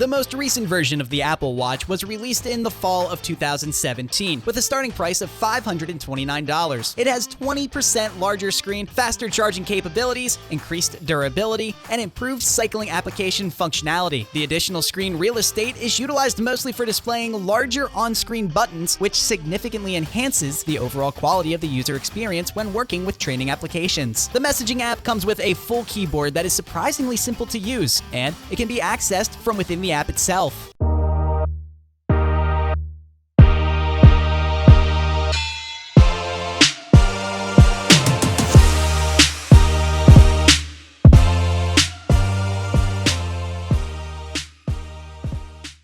The most recent version of the Apple Watch was released in the fall of 2017 with a starting price of $529. It has 20% larger screen, faster charging capabilities, increased durability, and improved cycling application functionality. The additional screen real estate is utilized mostly for displaying larger on-screen buttons, which significantly enhances the overall quality of the user experience when working with training applications. The messaging app comes with a full keyboard that is surprisingly simple to use, and it can be accessed from within the app itself.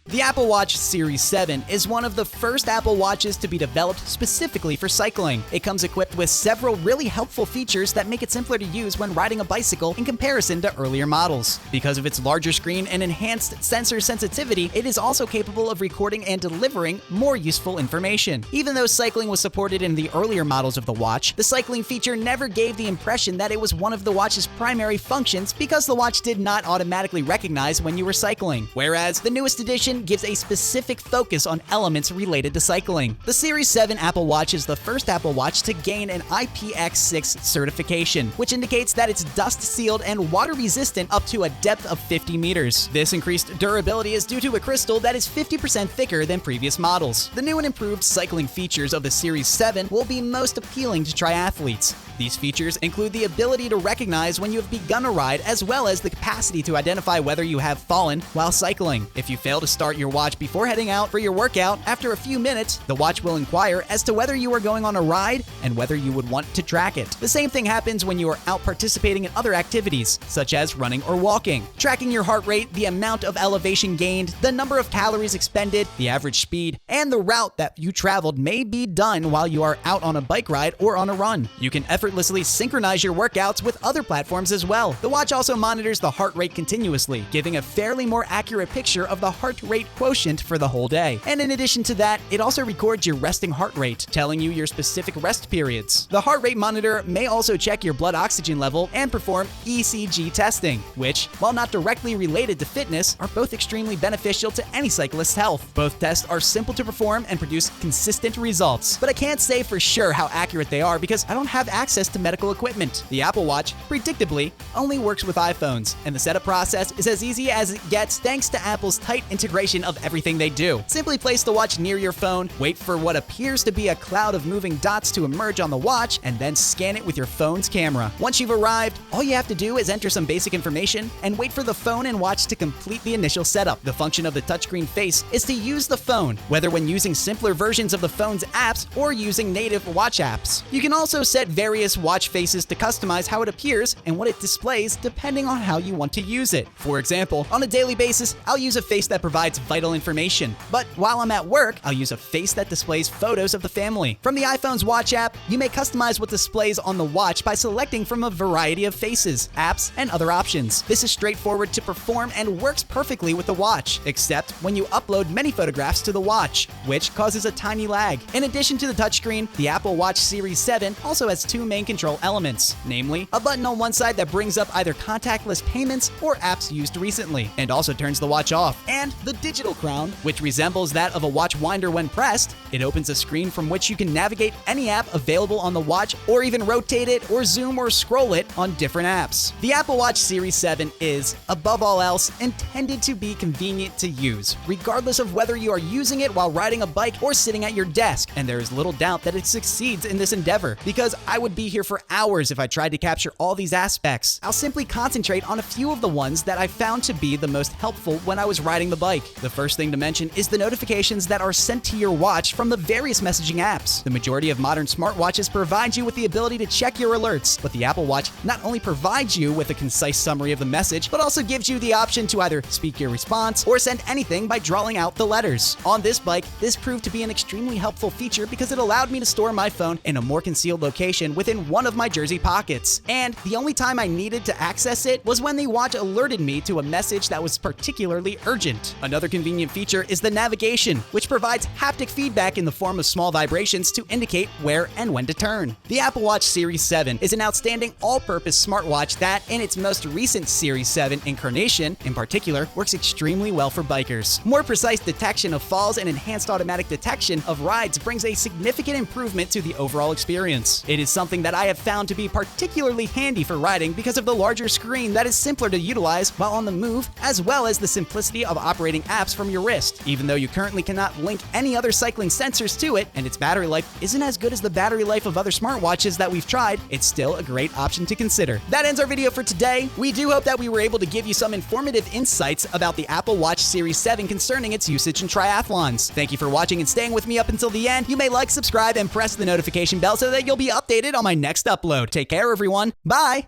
The Apple Watch Series 7 is one of the first Apple Watches to be developed specifically for cycling. It comes equipped with several really helpful features that make it simpler to use when riding a bicycle in comparison to earlier models. Because of its larger screen and enhanced sensor sensitivity, it is also capable of recording and delivering more useful information. Even though cycling was supported in the earlier models of the watch, the cycling feature never gave the impression that it was one of the watch's primary functions because the watch did not automatically recognize when you were cycling. Whereas the newest edition gives a specific focus on elements related to cycling. The Series 7 Apple Watch is the first Apple Watch to gain an IPX6 certification, which indicates that it's dust-sealed and water-resistant up to a depth of 50 meters. This increased durability is due to a crystal that is 50% thicker than previous models. The new and improved cycling features of the Series 7 will be most appealing to triathletes. These features include the ability to recognize when you have begun a ride, as well as the capacity to identify whether you have fallen while cycling. If you fail to start your watch before heading out for your workout, after a few minutes, the watch will inquire as to whether you are going on a ride and whether you would want to track it. The same thing happens when you are out participating in other activities, such as running or walking. Tracking your heart rate, the amount of elevation gained, the number of calories expended, the average speed, and the route that you traveled may be done while you are out on a bike ride or on a run. You can effortlessly synchronize your workouts with other platforms as well. The watch also monitors the heart rate continuously, giving a fairly more accurate picture of the heart rate quotient for the whole day. And in addition to that, it also records your resting heart rate, telling you your specific rest periods. The heart rate monitor may also check your blood oxygen level and perform ECG testing, which, while not directly related to fitness, are both extremely beneficial to any cyclist's health. Both tests are simple to perform and produce consistent results, but I can't say for sure how accurate they are because I don't have access to medical equipment. The Apple Watch, predictably, only works with iPhones, and the setup process is as easy as it gets thanks to Apple's tight integration of everything they do. Simply place the watch near your phone, wait for what appears to be a cloud of moving dots to emerge on the watch, and then scan it with your phone's camera. Once you've arrived, all you have to do is enter some basic information and wait for the phone and watch to complete the initial setup. The function of the touchscreen face is to use the phone, whether when using simpler versions of the phone's apps or using native watch apps. You can also set various watch faces to customize how it appears and what it displays depending on how you want to use it. For example, on a daily basis, I'll use a face that provides vital information, but while I'm at work, I'll use a face that displays photos of the family. From the iPhone's Watch app, you may customize what displays on the watch by selecting from a variety of faces, apps, and other options. This is straightforward to perform and works perfectly with the watch, except when you upload many photographs to the watch, which causes a tiny lag. In addition to the touchscreen, the Apple Watch Series 7 also has two main control elements, namely a button on one side that brings up either contactless payments or apps used recently, and also turns the watch off, and the digital crown, which resembles that of a watch winder when pressed. It opens a screen from which you can navigate any app available on the watch or even rotate it or zoom or scroll it on different apps. The Apple Watch Series 7 is, above all else, intended to be convenient to use, regardless of whether you are using it while riding a bike or sitting at your desk, and there is little doubt that it succeeds in this endeavor, because I would be here for hours if I tried to capture all these aspects. I'll simply concentrate on a few of the ones that I found to be the most helpful when I was riding the bike. The first thing to mention is the notifications that are sent to your watch from the various messaging apps. The majority of modern smartwatches provide you with the ability to check your alerts, but the Apple Watch not only provides you with a concise summary of the message, but also gives you the option to either speak your response or send anything by drawing out the letters. On this bike, this proved to be an extremely helpful feature because it allowed me to store my phone in a more concealed location within in one of my jersey pockets. And the only time I needed to access it was when the watch alerted me to a message that was particularly urgent. Another convenient feature is the navigation, which provides haptic feedback in the form of small vibrations to indicate where and when to turn. The Apple Watch Series 7 is an outstanding all-purpose smartwatch that, in its most recent Series 7 incarnation, in particular, works extremely well for bikers. More precise detection of falls and enhanced automatic detection of rides brings a significant improvement to the overall experience. It is something that I have found to be particularly handy for riding because of the larger screen that is simpler to utilize while on the move, as well as the simplicity of operating apps from your wrist. Even though you currently cannot link any other cycling sensors to it, and its battery life isn't as good as the battery life of other smartwatches that we've tried, it's still a great option to consider. That ends our video for today. We do hope that we were able to give you some informative insights about the Apple Watch Series 7 concerning its usage in triathlons. Thank you for watching and staying with me up until the end. You may like, subscribe, and press the notification bell so that you'll be updated on my next upload. Take care, everyone. Bye!